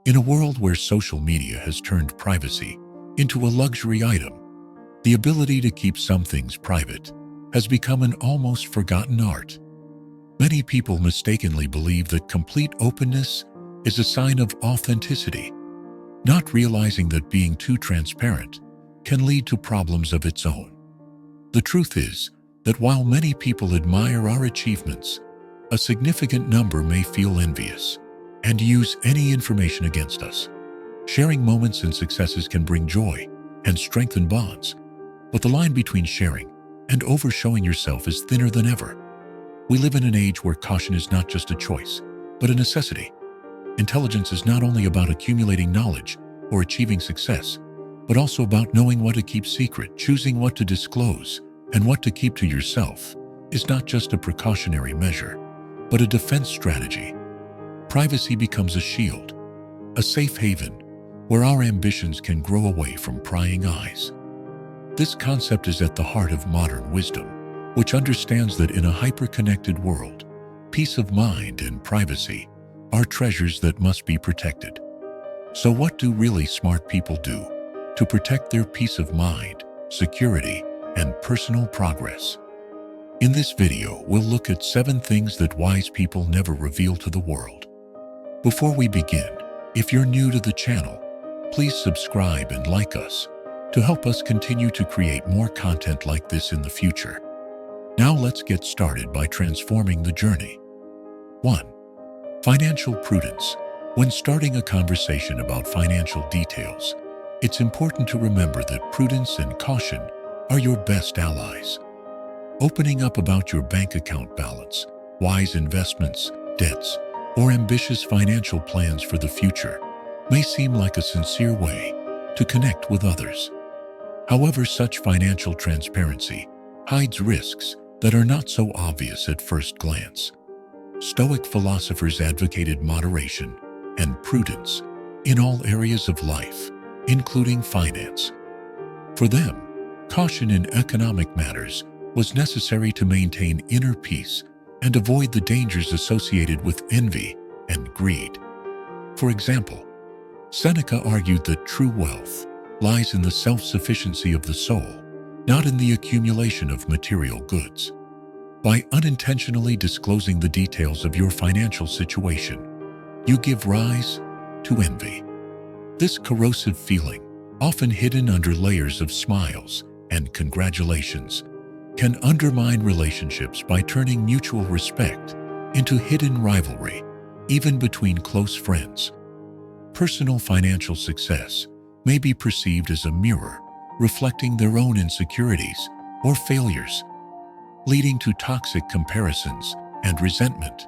In a world where social media has turned privacy into a luxury item, the ability to keep some things private has become an almost forgotten art. Many people mistakenly believe that complete openness is a sign of authenticity, not realizing that being too transparent can lead to problems of its own. The truth is that while many people admire our achievements, a significant number may feel envious and use any information against us. Sharing moments and successes can bring joy and strengthen bonds, but the line between sharing and overshowing yourself is thinner than ever. We live in an age where caution is not just a choice, but a necessity. Intelligence is not only about accumulating knowledge or achieving success, but also about knowing what to keep secret. Choosing what to disclose and what to keep to yourself is not just a precautionary measure, but a defense strategy. Privacy becomes a shield, a safe haven where our ambitions can grow away from prying eyes. This concept is at the heart of modern wisdom, which understands that in a hyper-connected world, peace of mind and privacy are treasures that must be protected. So what do really smart people do to protect their peace of mind, security, and personal progress? In this video, we'll look at 7 things that wise people never reveal to the world. Before we begin, if you're new to the channel, please subscribe and like us to help us continue to create more content like this in the future. Now let's get started by transforming the journey. 1. Financial prudence. When starting a conversation about financial details, it's important to remember that prudence and caution are your best allies. Opening up about your bank account balance, wise investments, debts, or ambitious financial plans for the future may seem like a sincere way to connect with others. However, such financial transparency hides risks that are not so obvious at first glance. Stoic philosophers advocated moderation and prudence in all areas of life, including finance. For them, caution in economic matters was necessary to maintain inner peace and avoid the dangers associated with envy and greed. For example, Seneca argued that true wealth lies in the self-sufficiency of the soul, not in the accumulation of material goods. By unintentionally disclosing the details of your financial situation, you give rise to envy. This corrosive feeling, often hidden under layers of smiles and congratulations, can undermine relationships by turning mutual respect into hidden rivalry, even between close friends. Personal financial success may be perceived as a mirror reflecting their own insecurities or failures, leading to toxic comparisons and resentment.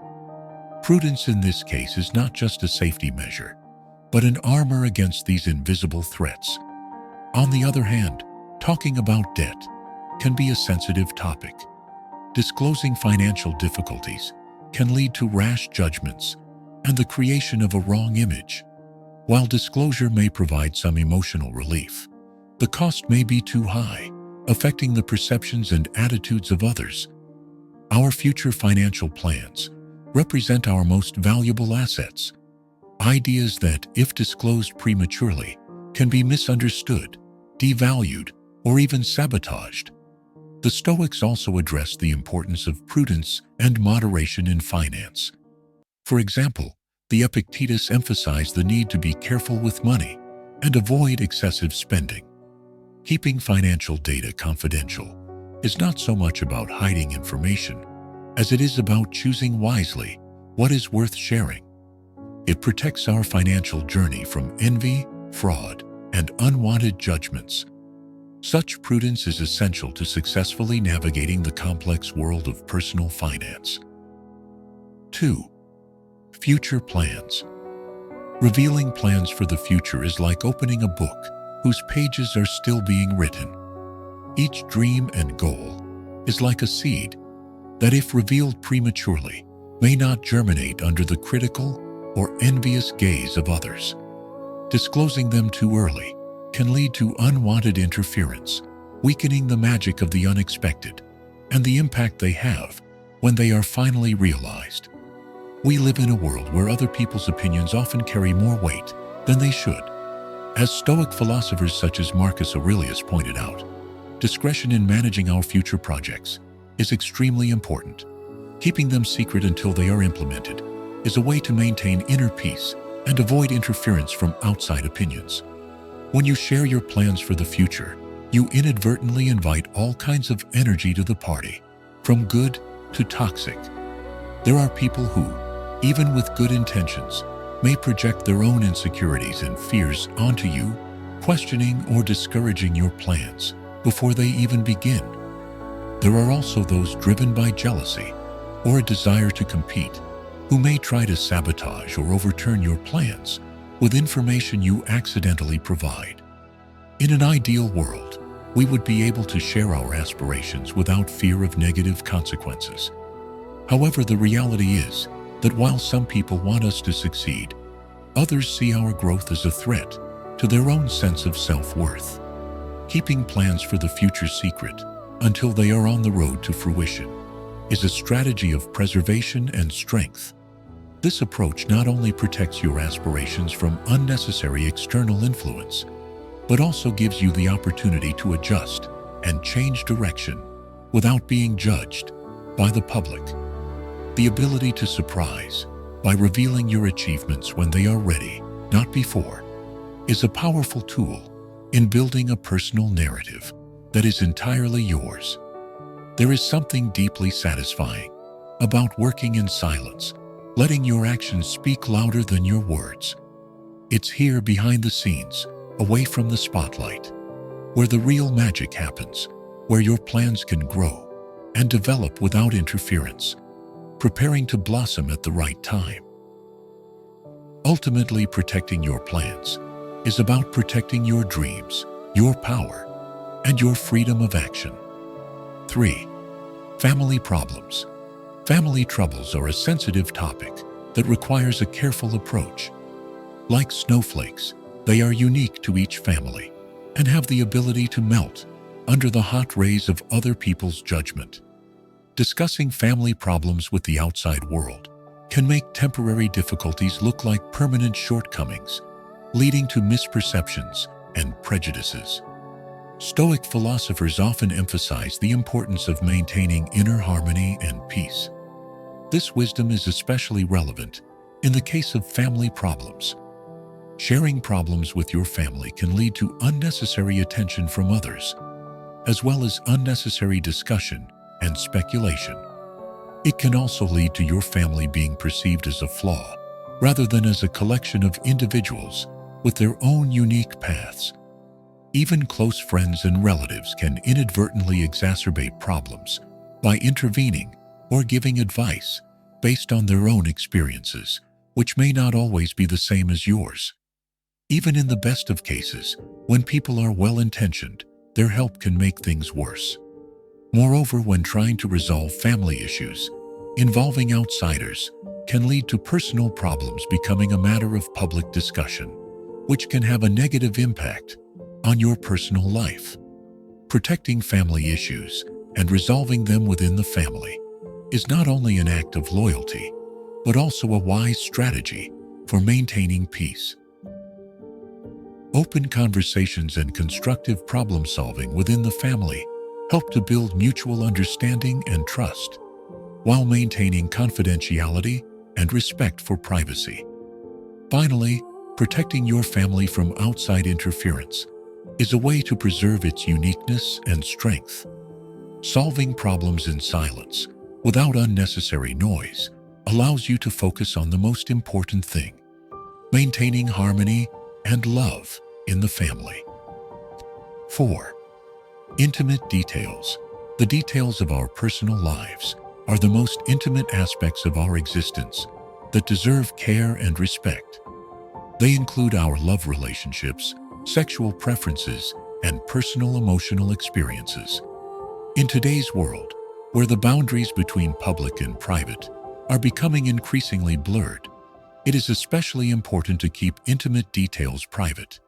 Prudence in this case is not just a safety measure, but an armor against these invisible threats. On the other hand, talking about debt can be a sensitive topic. Disclosing financial difficulties can lead to rash judgments and the creation of a wrong image. While disclosure may provide some emotional relief, the cost may be too high, affecting the perceptions and attitudes of others. Our future financial plans represent our most valuable assets, ideas that, if disclosed prematurely, can be misunderstood, devalued, or even sabotaged. The Stoics also addressed the importance of prudence and moderation in finance. For example, the Epictetus emphasized the need to be careful with money and avoid excessive spending. Keeping financial data confidential is not so much about hiding information as it is about choosing wisely what is worth sharing. It protects our financial journey from envy, fraud, and unwanted judgments. Such prudence is essential to successfully navigating the complex world of personal finance. 2. Future plans. Revealing plans for the future is like opening a book whose pages are still being written. Each dream and goal is like a seed that, if revealed prematurely, may not germinate under the critical or envious gaze of others. Disclosing them too early can lead to unwanted interference, weakening the magic of the unexpected and the impact they have when they are finally realized. We live in a world where other people's opinions often carry more weight than they should. As Stoic philosophers such as Marcus Aurelius pointed out, discretion in managing our future projects is extremely important. Keeping them secret until they are implemented is a way to maintain inner peace and avoid interference from outside opinions. When you share your plans for the future, you inadvertently invite all kinds of energy to the party, from good to toxic. There are people who, even with good intentions, may project their own insecurities and fears onto you, questioning or discouraging your plans before they even begin. There are also those driven by jealousy or a desire to compete, who may try to sabotage or overturn your plans with information you accidentally provide. In an ideal world, we would be able to share our aspirations without fear of negative consequences. However, the reality is that while some people want us to succeed, others see our growth as a threat to their own sense of self-worth. Keeping plans for the future secret until they are on the road to fruition is a strategy of preservation and strength. This approach not only protects your aspirations from unnecessary external influence, but also gives you the opportunity to adjust and change direction without being judged by the public. The ability to surprise by revealing your achievements when they are ready, not before, is a powerful tool in building a personal narrative that is entirely yours. There is something deeply satisfying about working in silence, letting your actions speak louder than your words. It's here behind the scenes, away from the spotlight, where the real magic happens, where your plans can grow and develop without interference, preparing to blossom at the right time. Ultimately, protecting your plans is about protecting your dreams, your power, and your freedom of action. 3. Family problems. Family troubles are a sensitive topic that requires a careful approach. Like snowflakes, they are unique to each family and have the ability to melt under the hot rays of other people's judgment. Discussing family problems with the outside world can make temporary difficulties look like permanent shortcomings, leading to misperceptions and prejudices. Stoic philosophers often emphasize the importance of maintaining inner harmony and peace. This wisdom is especially relevant in the case of family problems. Sharing problems with your family can lead to unnecessary attention from others, as well as unnecessary discussion and speculation. It can also lead to your family being perceived as a flaw, rather than as a collection of individuals with their own unique paths. Even close friends and relatives can inadvertently exacerbate problems by intervening or giving advice based on their own experiences, which may not always be the same as yours. Even in the best of cases, when people are well-intentioned, their help can make things worse. Moreover, when trying to resolve family issues involving outsiders can lead to personal problems becoming a matter of public discussion, which can have a negative impact on your personal life. Protecting family issues and resolving them within the family is not only an act of loyalty, but also a wise strategy for maintaining peace. Open conversations and constructive problem-solving within the family help to build mutual understanding and trust, while maintaining confidentiality and respect for privacy. Finally, protecting your family from outside interference is a way to preserve its uniqueness and strength. Solving problems in silence, without unnecessary noise, allows you to focus on the most important thing: maintaining harmony and love in the family. 4. Intimate details. The details of our personal lives are the most intimate aspects of our existence that deserve care and respect. They include our love relationships, sexual preferences, and personal emotional experiences. In today's world, where the boundaries between public and private are becoming increasingly blurred, it is especially important to keep intimate details private.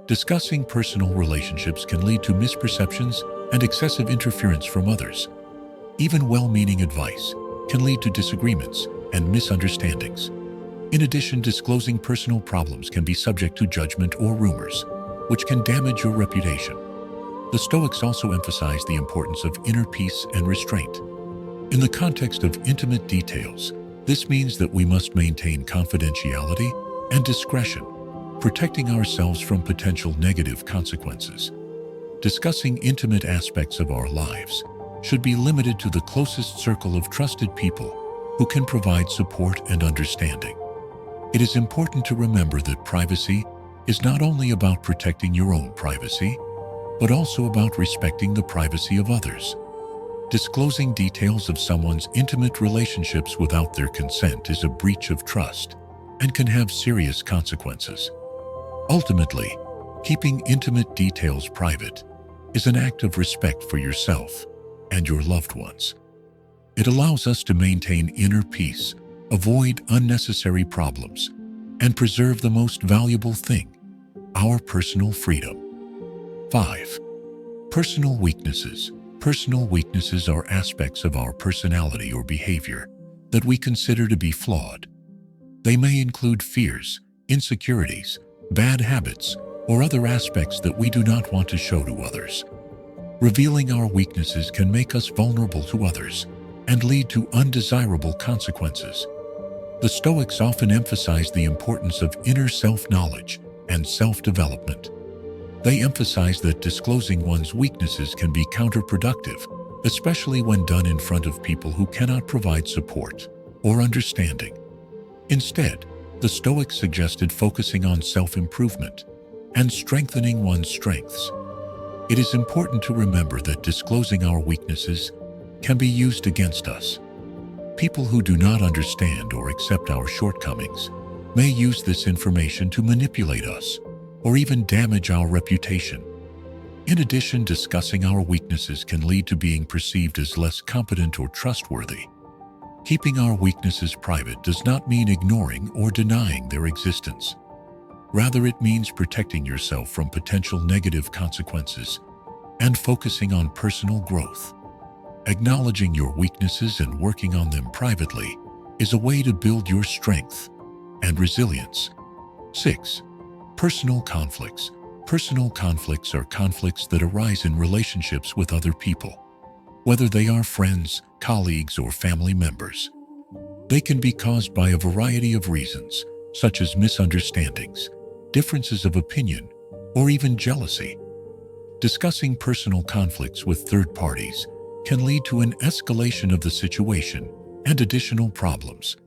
Discussing personal relationships can lead to misperceptions and excessive interference from others. Even well-meaning advice can lead to disagreements and misunderstandings. In addition, disclosing personal problems can be subject to judgment or rumors, which can damage your reputation. The Stoics also emphasize the importance of inner peace and restraint. In the context of intimate details, this means that we must maintain confidentiality and discretion, protecting ourselves from potential negative consequences. Discussing intimate aspects of our lives should be limited to the closest circle of trusted people who can provide support and understanding. It is important to remember that privacy is not only about protecting your own privacy, but also about respecting the privacy of others. Disclosing details of someone's intimate relationships without their consent is a breach of trust and can have serious consequences. Ultimately, keeping intimate details private is an act of respect for yourself and your loved ones. It allows us to maintain inner peace, avoid unnecessary problems, and preserve the most valuable thing, our personal freedom. 5. Personal weaknesses. Personal weaknesses are aspects of our personality or behavior that we consider to be flawed. They may include fears, insecurities, bad habits, or other aspects that we do not want to show to others. Revealing our weaknesses can make us vulnerable to others and lead to undesirable consequences. The Stoics often emphasize the importance of inner self-knowledge and self-development. They emphasize that disclosing one's weaknesses can be counterproductive, especially when done in front of people who cannot provide support or understanding. Instead, the Stoics suggested focusing on self-improvement and strengthening one's strengths. It is important to remember that disclosing our weaknesses can be used against us. People who do not understand or accept our shortcomings may use this information to manipulate us or even damage our reputation. In addition, discussing our weaknesses can lead to being perceived as less competent or trustworthy. Keeping our weaknesses private does not mean ignoring or denying their existence. Rather, it means protecting yourself from potential negative consequences and focusing on personal growth. Acknowledging your weaknesses and working on them privately is a way to build your strength and resilience. 6. Personal conflicts. Personal conflicts are conflicts that arise in relationships with other people, whether they are friends, colleagues, or family members. They can be caused by a variety of reasons, such as misunderstandings, differences of opinion, or even jealousy. Discussing personal conflicts with third parties can lead to an escalation of the situation and additional problems.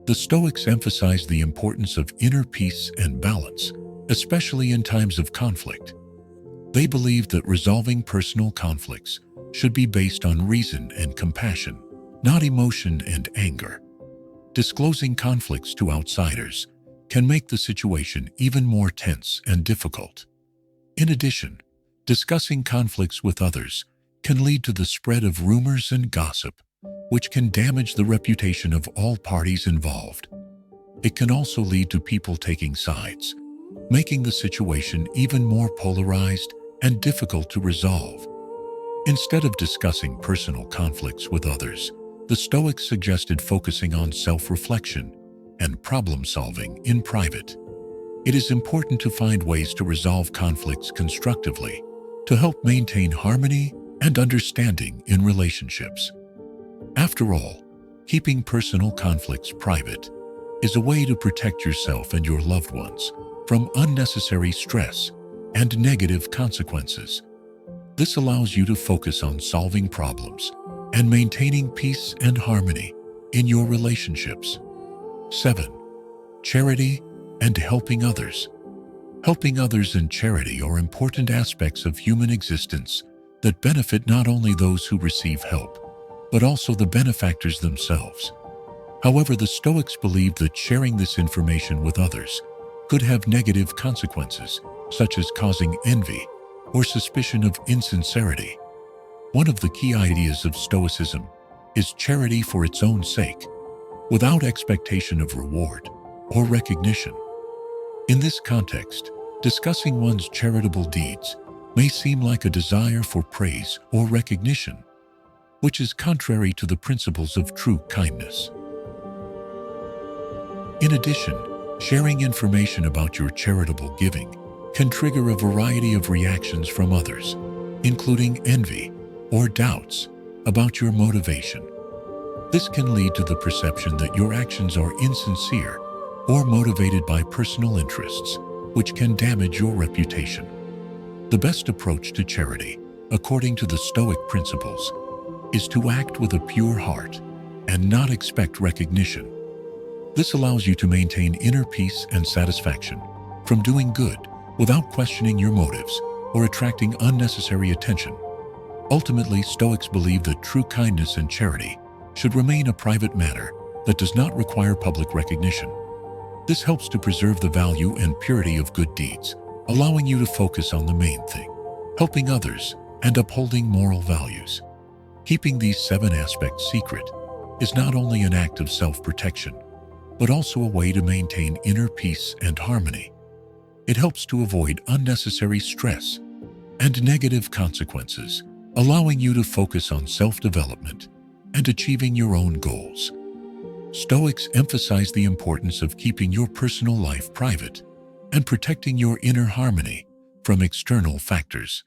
The Stoics emphasize the importance of inner peace and balance, especially in times of conflict. They believe that resolving personal conflicts should be based on reason and compassion, not emotion and anger. Disclosing conflicts to outsiders can make the situation even more tense and difficult. In addition, discussing conflicts with others can lead to the spread of rumors and gossip, which can damage the reputation of all parties involved. It can also lead to people taking sides, making the situation even more polarized and difficult to resolve. Instead of discussing personal conflicts with others, the Stoics suggested focusing on self-reflection and problem-solving in private. It is important to find ways to resolve conflicts constructively to help maintain harmony and understanding in relationships. After all, keeping personal conflicts private is a way to protect yourself and your loved ones from unnecessary stress and negative consequences. This allows you to focus on solving problems and maintaining peace and harmony in your relationships. 7. Charity and helping others. Helping others and charity are important aspects of human existence that benefit not only those who receive help, but also the benefactors themselves. However, the Stoics believe that sharing this information with others could have negative consequences, such as causing envy or suspicion of insincerity. One of the key ideas of Stoicism is charity for its own sake, without expectation of reward or recognition. In this context, discussing one's charitable deeds may seem like a desire for praise or recognition, which is contrary to the principles of true kindness. In addition, sharing information about your charitable giving can trigger a variety of reactions from others, including envy or doubts about your motivation. This can lead to the perception that your actions are insincere or motivated by personal interests, which can damage your reputation. The best approach to charity, according to the Stoic principles, is to act with a pure heart and not expect recognition. This allows you to maintain inner peace and satisfaction from doing good without questioning your motives or attracting unnecessary attention. Ultimately, Stoics believe that true kindness and charity should remain a private matter that does not require public recognition. This helps to preserve the value and purity of good deeds, allowing you to focus on the main thing, helping others and upholding moral values. Keeping these 7 aspects secret is not only an act of self-protection, but also a way to maintain inner peace and harmony. It helps to avoid unnecessary stress and negative consequences, allowing you to focus on self-development and achieving your own goals. Stoics emphasize the importance of keeping your personal life private and protecting your inner harmony from external factors.